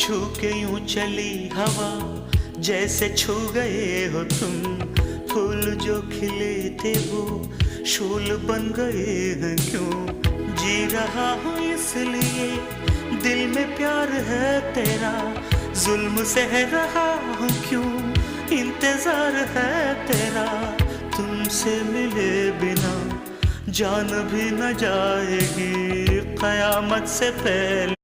छू के यूं चली हवा जैसे छू गए हो तुम। फूल जो खिले थे वो शूल बन गए हैं क्यों। जी रहा हूँ इसलिए दिल में प्यार है तेरा। जुल्म सह रहा हूँ क्यों इंतजार है तेरा। तुमसे मिले बिना जान भी न जाएगी कयामत से पहले।